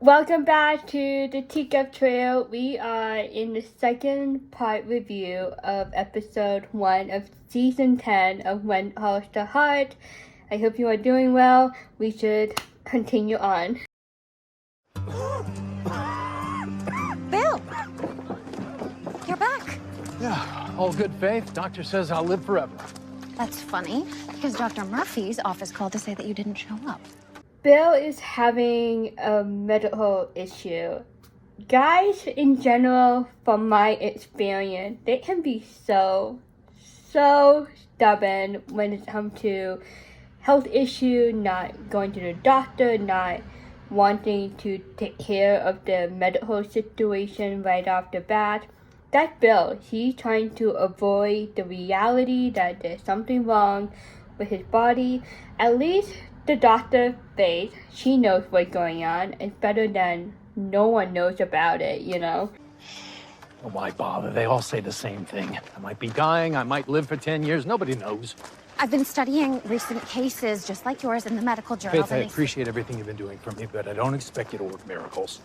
Welcome back to the Teacup Trail. We are in the second part review of episode 1 of season 10 of When Calls the Heart. I hope you are doing well. We should continue on. Bill! You're back. Yeah, all good, Faith. Doctor says I'll live forever. That's funny, because Dr. Murphy's office called to say that you didn't show up. Bill is having a medical issue. Guys, in general, from my experience, they can be so stubborn when it comes to health issue, not going to the doctor, not wanting to take care of the medical situation right off the bat. That's Bill. He's trying to avoid the reality that there's something wrong with his body. At least the doctor, Faith, she knows what's going on. It's better than no one knows about it, you know? Oh, why bother? They all say the same thing. I might be dying, I might live for 10 years, nobody knows. I've been studying recent cases just like yours in the medical journals. Faith, I appreciate everything you've been doing for me, but I don't expect you to work miracles.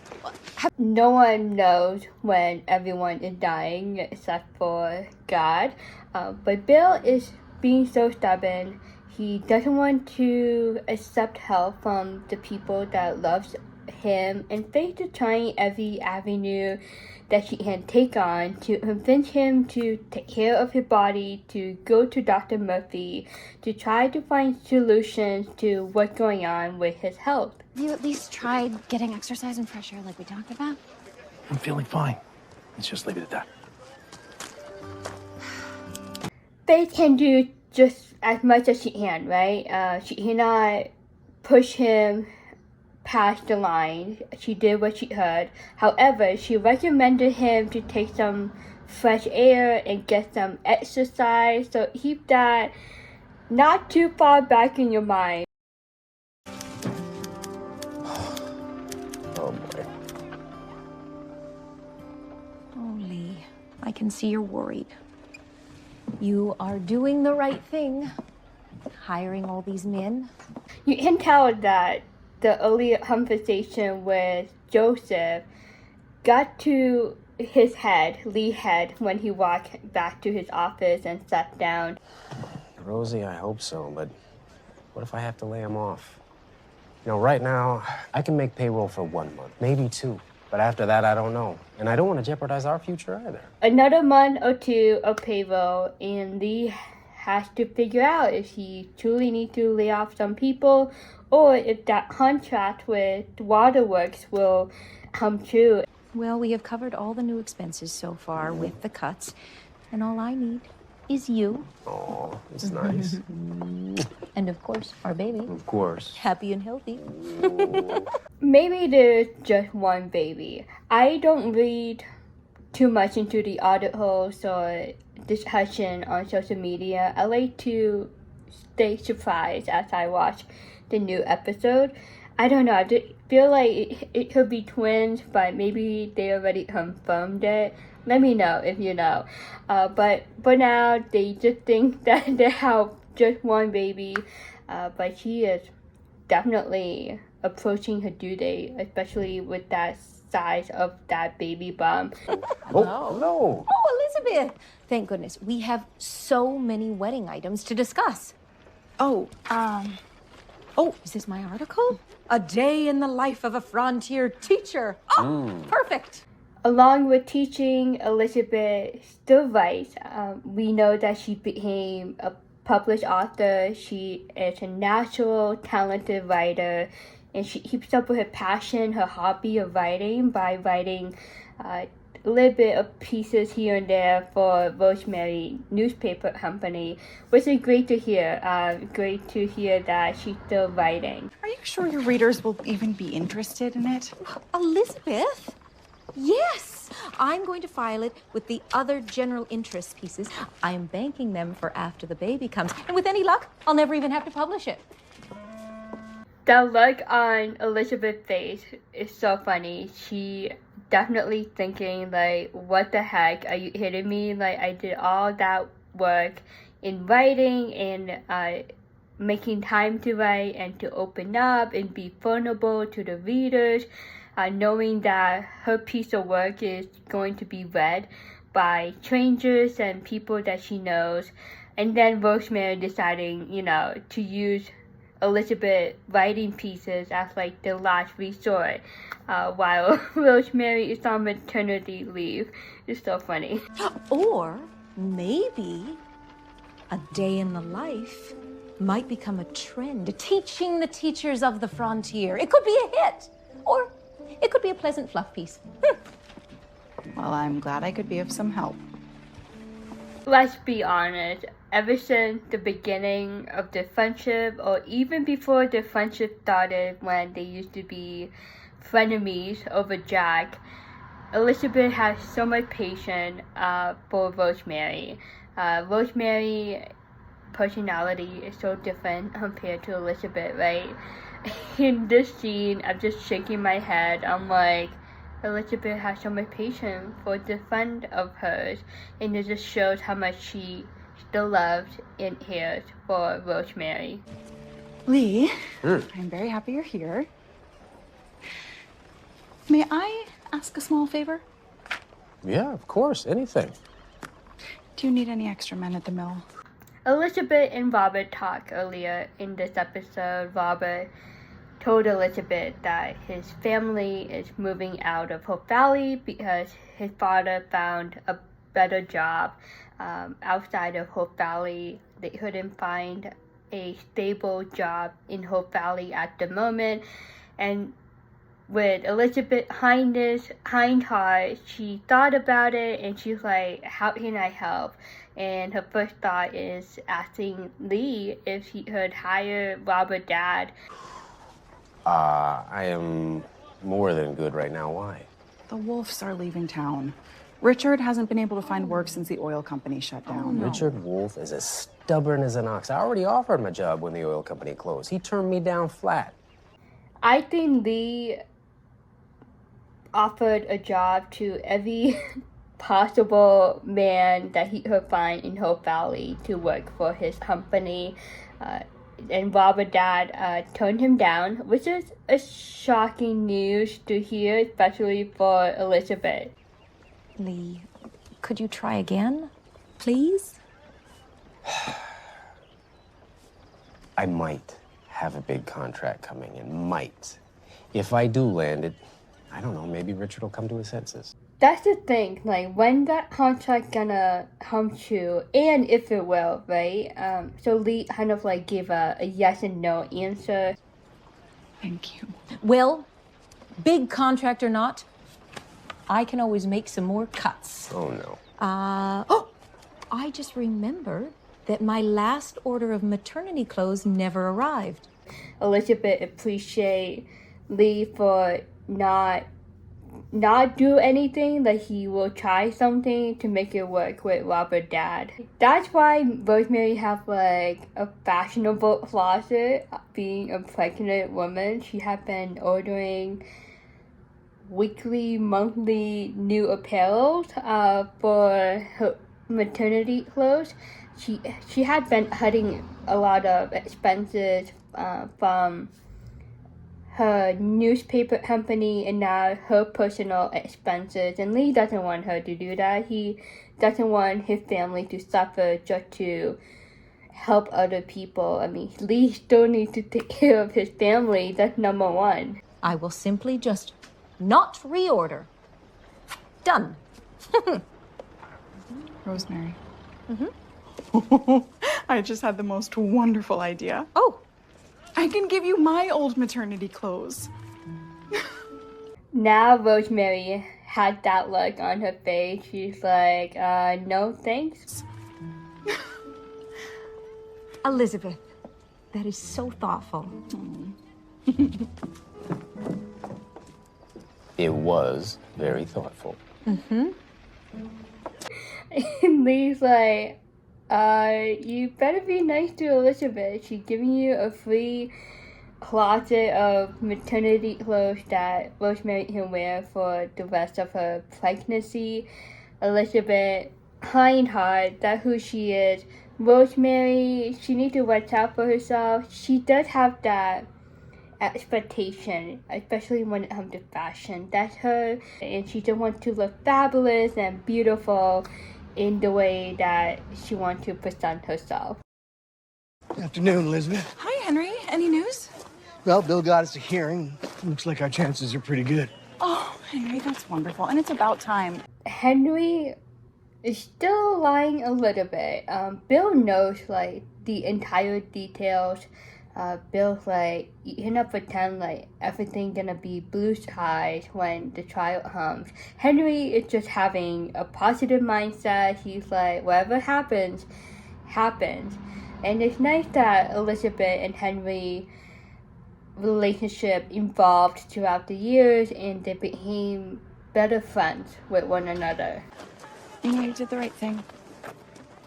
No one knows when everyone is dying except for God. But Bill is being so stubborn. He doesn't want to accept help from the people that loves him, and Faith is trying every avenue that she can take on to convince him to take care of his body, to go to Dr. Murphy, to try to find solutions to what's going on with his health. Have you at least tried getting exercise and fresh air like we talked about? I'm feeling fine. Let's just leave it at that. Faith can do just as much as she can, right? She cannot push him past the line. She did what she heard. However, she recommended him to take some fresh air and get some exercise. So keep that not too far back in your mind. Oh boy. Oh, Lee, I can see you're worried. You are doing the right thing, hiring all these men. You can tell that the earlier conversation with Joseph got to his head, Lee's head, when he walked back to his office and sat down. Rosie, I hope so, but what if I have to lay him off? You know, right now, I can make payroll for 1 month, maybe 2. But after that, I don't know. And I don't want to jeopardize our future either. Another month or 2 of payroll, and Lee has to figure out if he truly needs to lay off some people or if that contract with Waterworks will come true. Well, we have covered all the new expenses so far with the cuts, and all I need is you. Oh, it's nice. And of course, our baby. Of course. Happy and healthy. Maybe there's just one baby. I don't read too much into the articles or discussion on social media. I like to stay surprised as I watch the new episode. I don't know, I just feel like it could be twins, but maybe they already confirmed it. Let me know if you know. But for now, they just think that they have just one baby. But she is definitely approaching her due date, especially with that size of that baby bump. Oh, hello. Oh, Elizabeth! Thank goodness. We have so many wedding items to discuss. Oh, Is this my article? a day in the life of a frontier teacher. Oh, perfect. Along with teaching, Elizabeth still writes. We know that she became a published author. She is a natural, talented writer, and she keeps up with her passion, her hobby of writing by writing a little bit of pieces here and there for Rosemary newspaper company, which is great to hear. Great to hear that she's still writing. Are you sure your readers will even be interested in it? Elizabeth? Yes! I'm going to file it with the other general interest pieces. I am banking them for after the baby comes. And with any luck, I'll never even have to publish it. The look on Elizabeth's face is so funny. She definitely thinking like, what the heck, are you kidding me? Like, I did all that work in writing and making time to write and to open up and be vulnerable to the readers, knowing that her piece of work is going to be read by strangers and people that she knows. And then Rosemary deciding, to use Elizabeth writing pieces as like the last resort while Rosemary is on maternity leave. It's so funny. Or maybe a day in the life might become a trend, teaching the teachers of the frontier. It could be a hit, or it could be a pleasant fluff piece. Well, I'm glad I could be of some help. Let's be honest, ever since the beginning of the friendship, or even before the friendship started when they used to be frenemies over Jack, Elizabeth has so much patience for Rosemary. Rosemary's personality is so different compared to Elizabeth, right? In this scene, I'm just shaking my head. I'm like, Elizabeth has so much patience for the friend of hers, and it just shows how much she still loves and cares for Rosemary. Lee, I'm very happy you're here. May I ask a small favor? Yeah, of course, anything. Do you need any extra men at the mill? Elizabeth and Robert talked earlier in this episode. Robert told Elizabeth that his family is moving out of Hope Valley because his father found a better job outside of Hope Valley. They couldn't find a stable job in Hope Valley at the moment. And with Elizabeth kind heart, she thought about it and she's like, how can I help? And her first thought is asking Lee if he could hire Robert's dad. I am more than good right now. Why? The Wolfs are leaving town. Richard hasn't been able to find work since the oil company shut down. Richard Wolf is as stubborn as an ox. I already offered him a job when the oil company closed. He turned me down flat. I think Lee offered a job to every possible man that he could find in Hope Valley to work for his company. And Robert's dad turned him down, which is a shocking news to hear, especially for Elizabeth. Lee, could you try again, please? I might have a big contract coming in. Might. If I do land it, I don't know, maybe Richard will come to his senses. That's the thing, like, when that contract gonna come true, and if it will, right? So Lee kind of like give a yes and no answer. Thank you. Well, big contract or not, I can always make some more cuts. Oh, no. I just remembered that my last order of maternity clothes never arrived. Elizabeth appreciate Lee for not do anything, that he will try something to make it work with Robert's dad. That's why Rosemary have like a fashionable closet. Being a pregnant woman, she had been ordering weekly, monthly new apparel for her maternity clothes. She had been cutting a lot of expenses from her newspaper company and now her personal expenses, and Lee doesn't want her to do that. He doesn't want his family to suffer just to help other people. I mean, Lee still needs to take care of his family. That's number one. I will simply just not reorder. Done. Rosemary. I just had the most wonderful idea. Oh, I can give you my old maternity clothes. Now Rosemary had that look on her face. She's like, no thanks. Elizabeth, that is so thoughtful. It was very thoughtful. And Lee's like, you better be nice to Elizabeth. She's giving you a free closet of maternity clothes that Rosemary can wear for the rest of her pregnancy. Elizabeth, kind heart, that's who she is, Rosemary, she needs to watch out for herself. She does have that expectation, especially when it comes to fashion. That's her, and she just wants to look fabulous and beautiful in the way that she wants to present herself. Good afternoon, Elizabeth. Hi, Henry. Any news? Well, Bill got us a hearing. Looks like our chances are pretty good. Oh, Henry, that's wonderful. And it's about time. Henry is still lying a little bit. Bill knows like the entire details. Bill's like, you cannot pretend like everything gonna be blue skies when the trial comes. Henry is just having a positive mindset. He's like, whatever happens, happens. And it's nice that Elizabeth and Henry relationship evolved throughout the years and they became better friends with one another. You know, you did the right thing.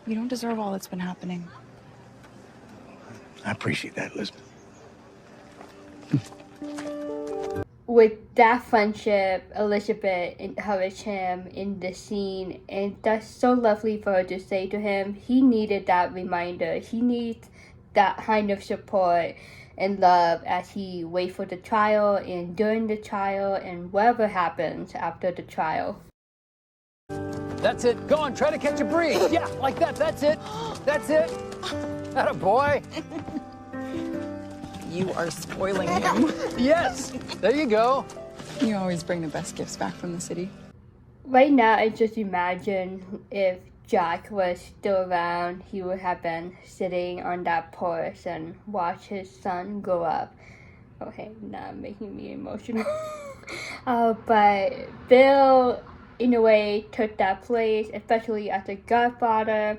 You don't deserve all that's been happening. I appreciate that, Elizabeth. With that friendship, Elizabeth encouraged him in the scene, and that's so lovely for her to say to him. He needed that reminder. He needs that kind of support and love as he waits for the trial and during the trial and whatever happens after the trial. That's it. Go on, try to catch a breeze. Yeah, like that. That's it. That's it. Atta boy. You are spoiling him. Yes. There you go. You always bring the best gifts back from the city. Right now, I just imagine if Jack was still around, he would have been sitting on that porch and watch his son grow up. Okay, now making me emotional. But Bill, in a way, took that place, especially as a godfather.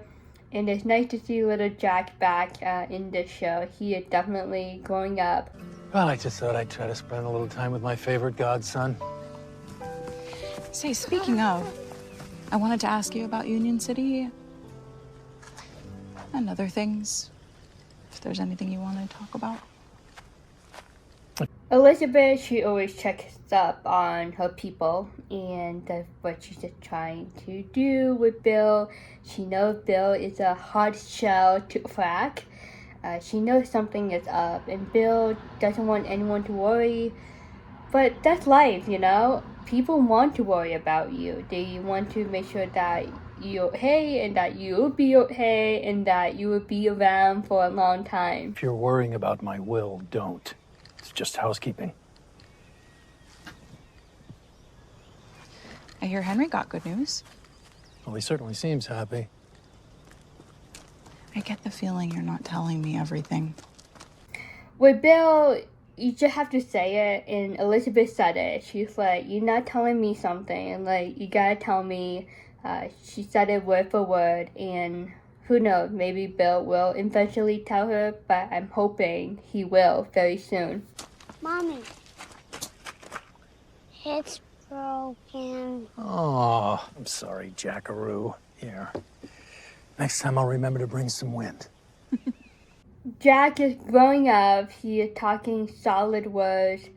And it's nice to see little Jack back in this show. He is definitely growing up. Well, I just thought I'd try to spend a little time with my favorite godson. Say, speaking of, I wanted to ask you about Union City and other things. If there's anything you want to talk about. Elizabeth, she always checks up on her people, and that's what she's just trying to do with Bill. She knows Bill is a hard shell to crack. She knows something is up, and Bill doesn't want anyone to worry. But that's life, you know? People want to worry about you. They want to make sure that you're okay, and that you'll be okay, and that you will be around for a long time. If you're worrying about my will, don't. It's just housekeeping. I hear Henry got good news. Well, he certainly seems happy. I get the feeling you're not telling me everything. With Bill, you just have to say it, and Elizabeth said it. She's like, you're not telling me something, and like, you gotta tell me. She said it word for word, and who knows, maybe Bill will eventually tell her, but I'm hoping he will very soon. Mommy, it's broken. Oh, I'm sorry, Jackaroo. Here. Next time I'll remember to bring some wind. Jack is growing up. He is talking solid words.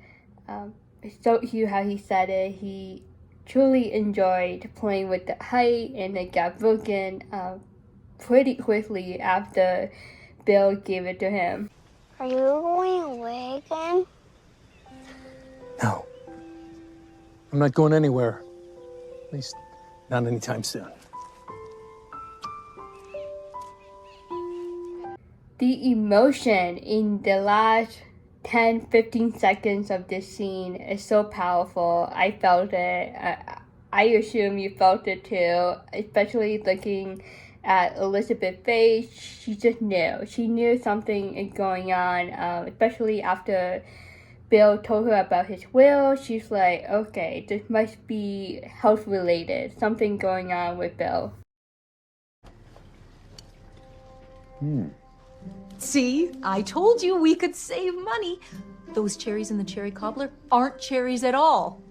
It's so cute how he said it. He truly enjoyed playing with the height, and it got broken pretty quickly after Bill gave it to him. Are you going away again? No. I'm not going anywhere. At least, not anytime soon. The emotion in the last 10-15 seconds of this scene is so powerful. I felt it. I assume you felt it too, especially looking at Elizabeth's face. She just knew. She knew something is going on, especially after Bill told her about his will. She's like, okay, this must be health related. Something going on with Bill. See, I told you we could save money. Those cherries in the cherry cobbler aren't cherries at all.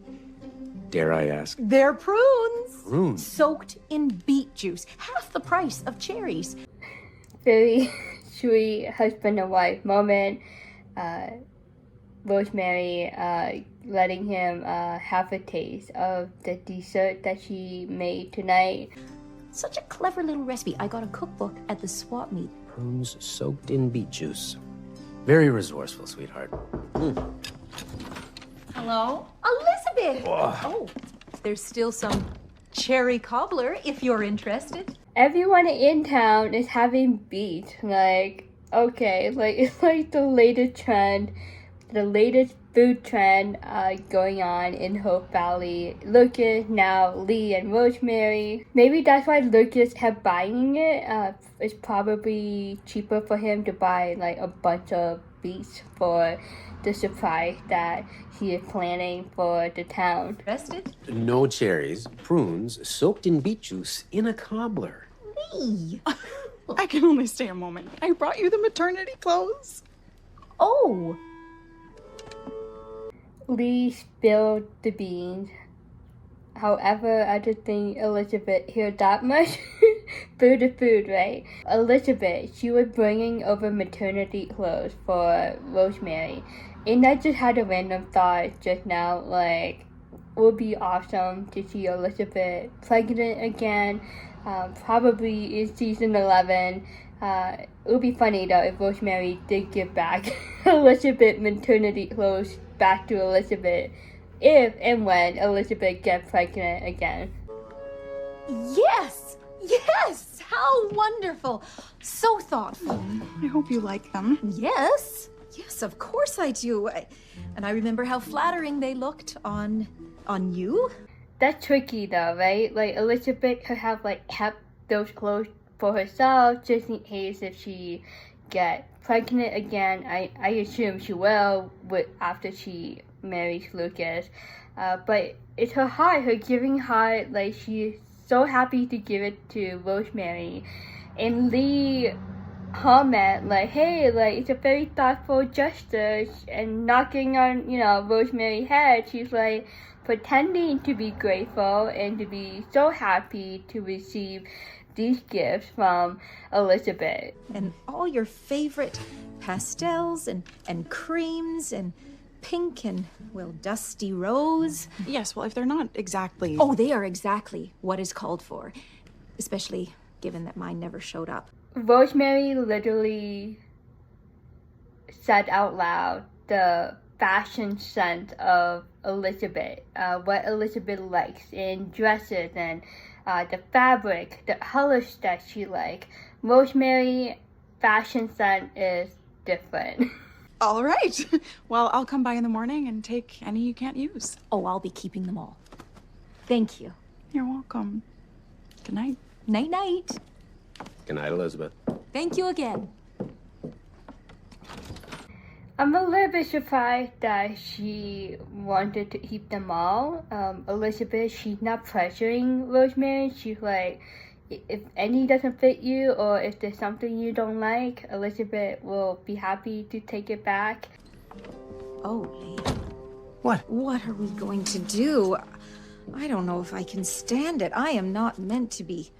Dare I ask? They're prunes. Prunes? Soaked in beet juice. Half the price of cherries. Very sweet husband and wife moment. Rosemary letting him have a taste of the dessert that she made tonight. Such a clever little recipe. I got a cookbook at the swap meet. Prunes soaked in beet juice. Very resourceful, sweetheart. Hello? Elizabeth! Oh, there's still some cherry cobbler if you're interested. Everyone in town is having beets. Like, okay, like it's like the latest trend, the latest food trend going on in Hope Valley. Lucas, now Lee and Rosemary. Maybe that's why Lucas kept buying it. It's probably cheaper for him to buy like a bunch of beets for the surprise that he is planning for the town. Interested? No cherries, prunes soaked in beet juice in a cobbler. Lee! I can only stay a moment. I brought you the maternity clothes. Oh! Lee spilled the beans. However, I don't think Elizabeth heard that much. Food is food, right? Elizabeth, she was bringing over maternity clothes for Rosemary. And I just had a random thought just now, like, it would be awesome to see Elizabeth pregnant again, probably in season 11. It would be funny though if Rosemary did give back Elizabeth maternity clothes back to Elizabeth if and when Elizabeth gets pregnant again. Yes! Yes! How wonderful! So thoughtful. I hope you like them. Yes. Yes, of course I do. And I remember how flattering they looked on you. That's tricky though, right? Like Elizabeth could have like kept those clothes for herself just in case if she get pregnant again. I assume she will after she marries Lucas. But it's her heart, her giving heart. Like she's so happy to give it to Rosemary. And Lee comment like, hey, like it's a very thoughtful gesture, and knocking on Rosemary's head, she's like pretending to be grateful and to be so happy to receive these gifts from Elizabeth. And all your favorite pastels and creams and pink and, well, dusty rose. Yes, well, if they're not exactly... Oh, they are exactly what is called for, especially given that mine never showed up. Rosemary literally said out loud the fashion sense of Elizabeth, what Elizabeth likes in dresses and the fabric, the colors that she likes. Rosemary fashion sense is different. All right. Well, I'll come by in the morning and take any you can't use. Oh, I'll be keeping them all. Thank you. You're welcome. Good night. Night-night. Good night, Elizabeth. Thank you again. I'm a little bit surprised that she wanted to keep them all. Elizabeth, she's not pressuring Rosemary. She's like, if any doesn't fit you or if there's something you don't like, Elizabeth will be happy to take it back. Oh, Lee. What? What are we going to do? I don't know if I can stand it. I am not meant to be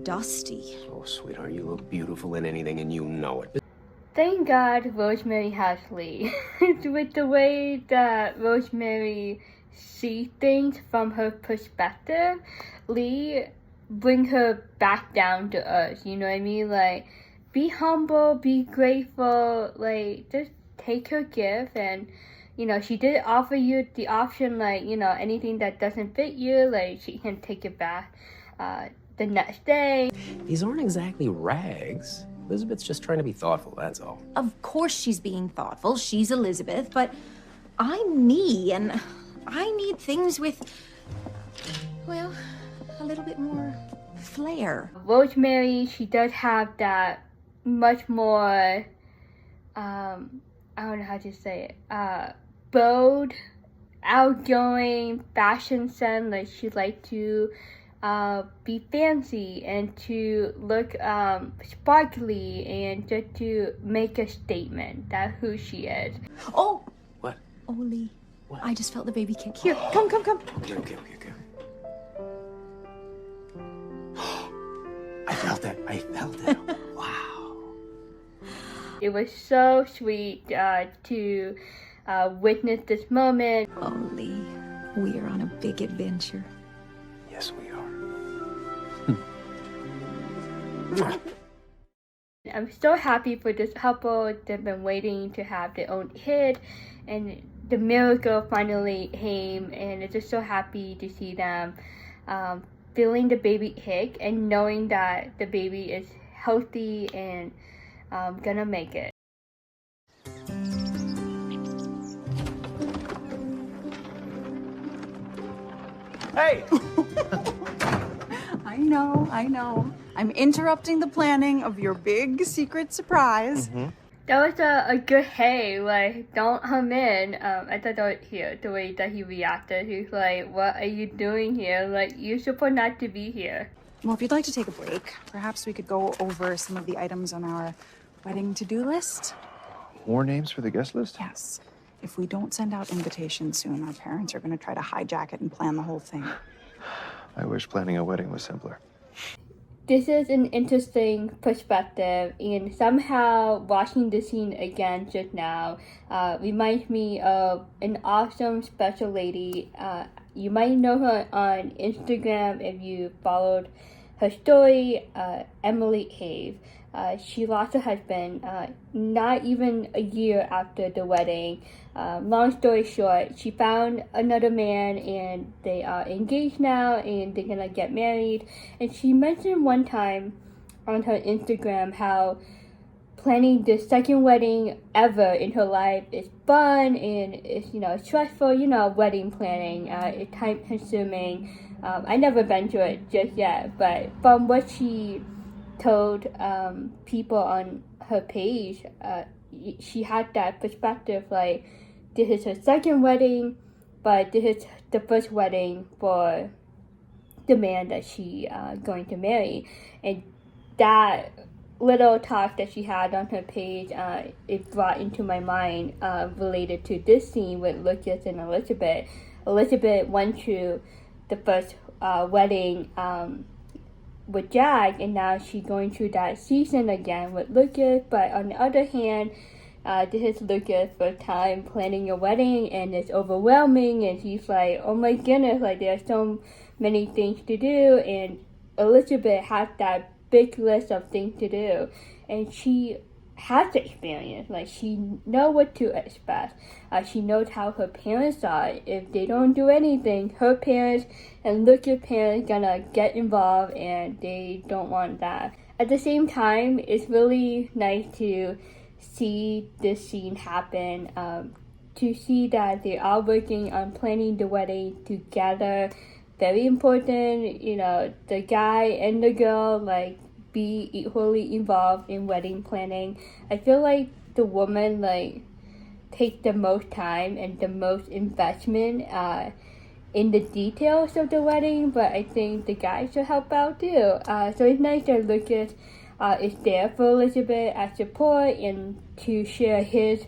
dusty. Oh, sweetheart, you look beautiful in anything and you know it. Thank God Rosemary has Lee. With the way that Rosemary sees things from her perspective, Lee bring her back down to earth, you know what I mean? Like, be humble, be grateful, like, just take her gift. And, she did offer you the option, like, anything that doesn't fit you, like, she can take it back the next day. These aren't exactly rags. Elizabeth's just trying to be thoughtful, that's all. Of course she's being thoughtful. She's Elizabeth, but I'm me, and I need things with, well, a little bit more flair. Rosemary, she does have that much more, I don't know how to say it, bold, outgoing fashion sense. Like, she likes to be fancy and to look sparkly and just to make a statement. That's who she is. Oh! What? Oh, Lee. What? I just felt the baby kick. Here, come. Okay. I felt it. Wow. It was so sweet to witness this moment. Oh, Lee, we are on a big adventure. Yes, we are. I'm so happy for this couple. They've been waiting to have their own kid, and the miracle finally came, and it's just so happy to see them feeling the baby kick and knowing that the baby is healthy and gonna make it. Hey! I know. I'm interrupting the planning of your big secret surprise. That was a good hey, like, don't come in. I thought that was here, the way that he reacted. He's like, what are you doing here? Like, you're supposed not to be here. Well, if you'd like to take a break, perhaps we could go over some of the items on our wedding to-do list. More names for the guest list? Yes. If we don't send out invitations soon, our parents are going to try to hijack it and plan the whole thing. I wish planning a wedding was simpler. This is an interesting perspective, and somehow watching the scene again just now reminds me of an awesome special lady. You might know her on Instagram if you followed her story, Emily Cave. She lost her husband not even a year after the wedding. Long story short, she found another man and they are engaged now and they're gonna get married. And she mentioned one time on her Instagram how planning the second wedding ever in her life is fun and it's stressful, wedding planning. It's time consuming. I never been to it just yet, but from what she told people on her page, she had that perspective, like, this is her second wedding, but this is the first wedding for the man that she going to marry. And that little talk that she had on her page, it brought into my mind related to this scene with Lucas and Elizabeth. Elizabeth went to the first wedding with Jack, and now she's going through that season again with Lucas. But on the other hand, this is Lucas' first time planning a wedding, and it's overwhelming, and he's like, oh my goodness, like, there's so many things to do, and Elizabeth has that big list of things to do, and she has the experience. Like, she knows what to expect. She knows how her parents are. If they don't do anything, her parents and Lucas' parents gonna get involved, and they don't want that. At the same time, it's really nice to see this scene happen, to see that they are working on planning the wedding together. Very important, the guy and the girl, like, be equally involved in wedding planning. I feel like the woman, like, take the most time and the most investment in the details of the wedding, but I think the guy should help out too. So it's nice that Lucas is there for Elizabeth as support and to share his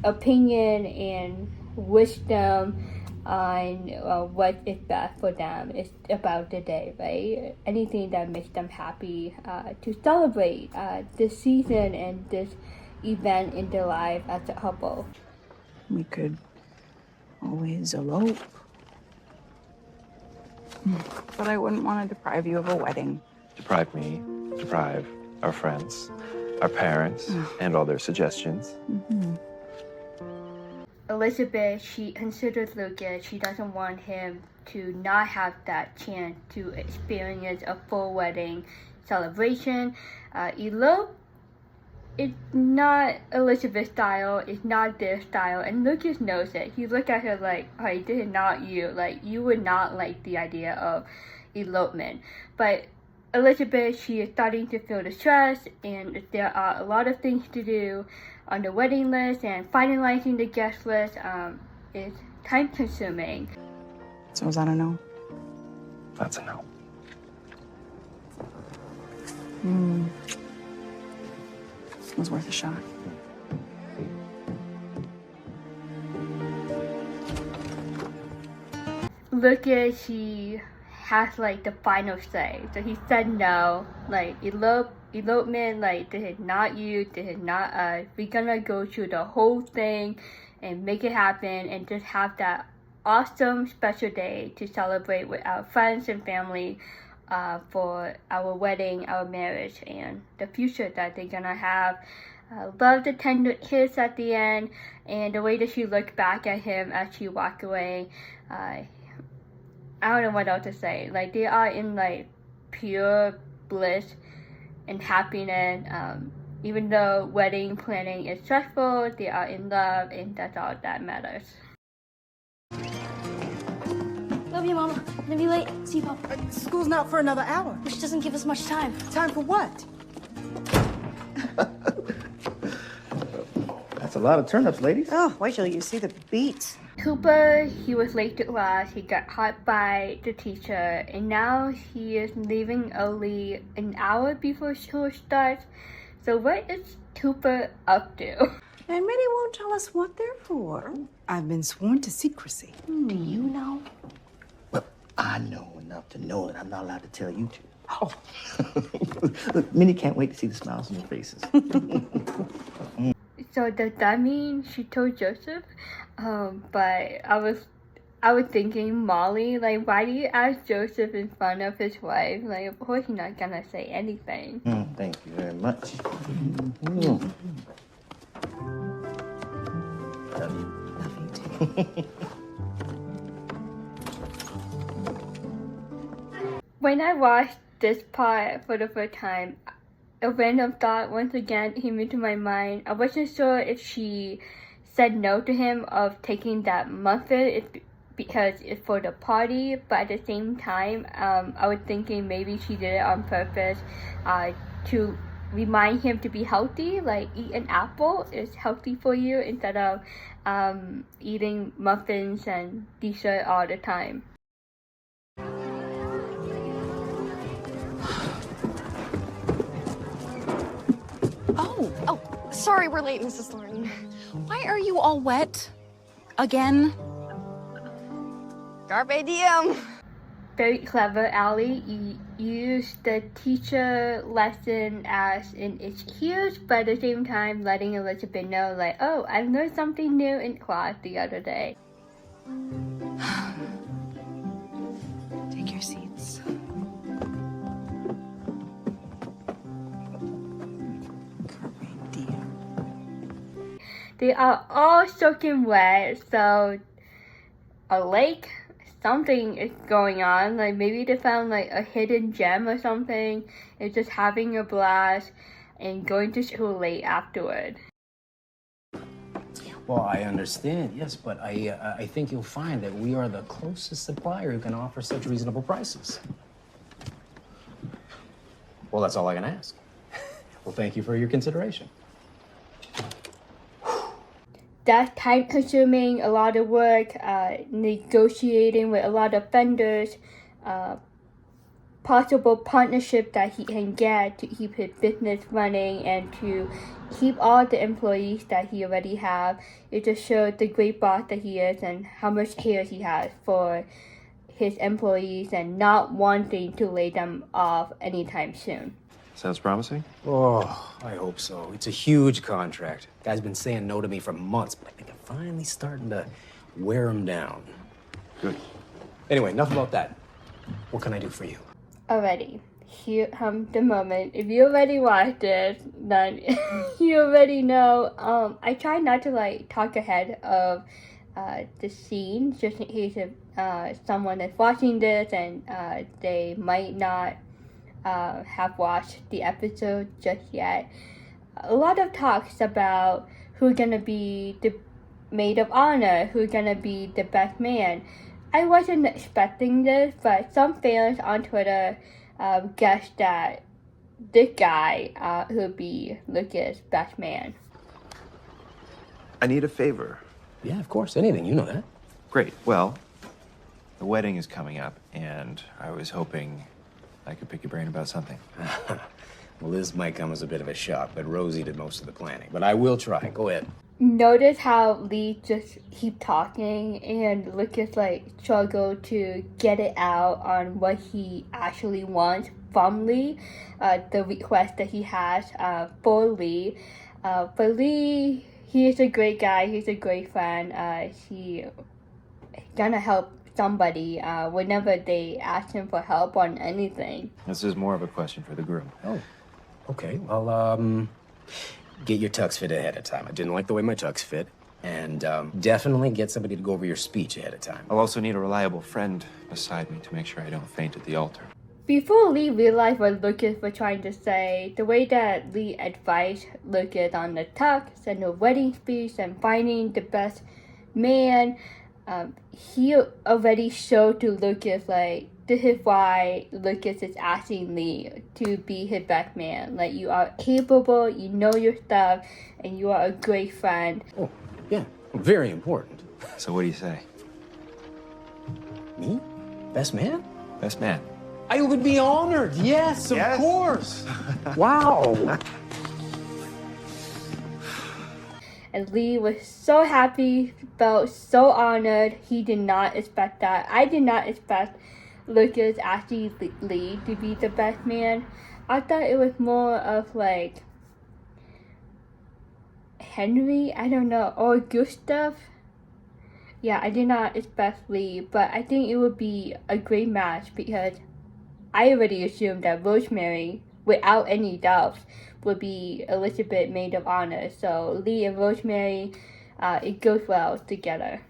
opinion and wisdom on what is best for them. It's about the day, right? Anything that makes them happy to celebrate this season and this event in their life as a couple. We could always elope. But I wouldn't want to deprive you of a wedding. Deprive me, deprive our friends, our parents, and all their suggestions. Elizabeth, she considers Lucas. She doesn't want him to not have that chance to experience a full wedding celebration. Elope, it's not Elizabeth's style. It's not their style. And Lucas knows it. He looked at her like, hey, this is not you. Like, you would not like the idea of elopement. But Elizabeth, she is starting to feel the stress, and there are a lot of things to do on the wedding list, and finalizing the guest list is time consuming. So is that a no? That's a no. It was worth a shot. Lucas, he has like the final say. So he said no, like elopement, like this is not you, this is not us. We're gonna go through the whole thing and make it happen and just have that awesome special day to celebrate with our friends and family for our wedding, our marriage, and the future that they're gonna have. Love the tender kiss at the end, and the way that she looked back at him as she walked away. I don't know what else to say. Like, they are in like pure bliss and happiness. Even though wedding planning is stressful, they are in love, and that's all that matters. Love you, Mama. I'm gonna be late. See you, Papa. School's not for another hour. Which doesn't give us much time. Time for what? That's a lot of turnips, ladies. Oh, wait till you see the beets. Cooper, he was late to class, he got caught by the teacher, and now he is leaving early an hour before school starts. So what is Cooper up to? And many won't tell us what they're for. I've been sworn to secrecy. Do you know? Well, I know enough to know that I'm not allowed to tell you two. Oh. Look, Minnie can't wait to see the smiles on your faces. So does that mean she told Joseph? But I was thinking, Molly, like, why do you ask Joseph in front of his wife? Like, of course he's not gonna say anything. Thank you very much. Love you too. When I watched this part for the first time, a random thought once again came into my mind. I wasn't sure if she said no to him of taking that muffin because it's for the party, but at the same time, I was thinking maybe she did it on purpose to remind him to be healthy, like eat an apple is healthy for you instead of eating muffins and dessert all the time. Oh, sorry we're late, Mrs. Thornton. Why are you all wet? Again? Carpe diem. Very clever, Allie. You used the teacher lesson as an excuse, but at the same time letting Elizabeth know, like, oh, I learned something new in class the other day. Take your seats. Carpe diem. They are all soaking wet, so a lake, something is going on. Like, maybe they found like a hidden gem or something. It's just having a blast and going to school late afterward. Well, I understand, yes, but I think you'll find that we are the closest supplier who can offer such reasonable prices. Well, that's all I can ask. Well, thank you for your consideration. That's time-consuming, a lot of work, negotiating with a lot of vendors, possible partnership that he can get to keep his business running and to keep all the employees that he already have. It just shows the great boss that he is and how much care he has for his employees and not wanting to lay them off anytime soon. Sounds promising? Oh, I hope so. It's a huge contract. Guy's been saying no to me for months, but I think I'm finally starting to wear him down. Good. Anyway, enough about that. What can I do for you? Alrighty, here comes the moment. If you already watched this, then you already know. I try not to like talk ahead of the scene, just in case if someone is watching this and they might not have watched the episode just yet. A lot of talks about who's gonna be the maid of honor, who's gonna be the best man. I wasn't expecting this, but some fans on Twitter guessed that this guy would be Lucas' best man. I need a favor. Yeah, of course. Anything. You know that. Great. Well, the wedding is coming up, and I was hoping I could pick your brain about something. Well, this might come as a bit of a shock, but Rosie did most of the planning. But I will try. Go ahead. Notice how Lee just keep talking and Lucas like struggle to get it out on what he actually wants from Lee, the request that he has for Lee. For Lee, he is a great guy. He's a great friend. He gonna help somebody whenever they ask him for help on anything. This is more of a question for the groom. Oh, okay. Well, get your tux fit ahead of time. I didn't like the way my tux fit. And definitely get somebody to go over your speech ahead of time. I'll also need a reliable friend beside me to make sure I don't faint at the altar. Before Lee realized what Lucas was trying to say, the way that Lee advised Lucas on the tux and the wedding speech and finding the best man, he already showed to Lucas, like, this is why Lucas is asking Lee to be his best man. Like, you are capable, you know your stuff, and you are a great friend. Oh, yeah, very important. So what do you say? Me? Best man? Best man. I would be honored. Yes, of course. Wow. And Lee was so happy, felt so honored. He did not expect that. I did not expect Lucas asking Lee to be the best man. I thought it was more of like Henry, I don't know, or Gustav. Yeah, I did not expect Lee, but I think it would be a great match because I already assumed that Rosemary, without any doubts, would be Elizabeth Maid of Honor. So Lee and Rosemary, it goes well together.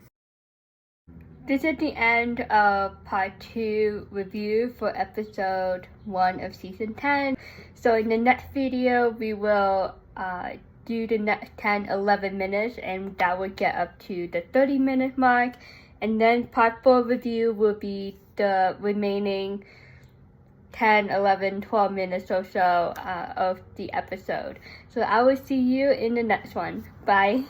This is the end of part 2 review for episode 1 of season 10. So in the next video, we will do the next 10-11 minutes, and that will get up to the 30-minute mark. And then part 4 review will be the remaining 10, 11, 12 minutes or so of the episode. So I will see you in the next one. Bye.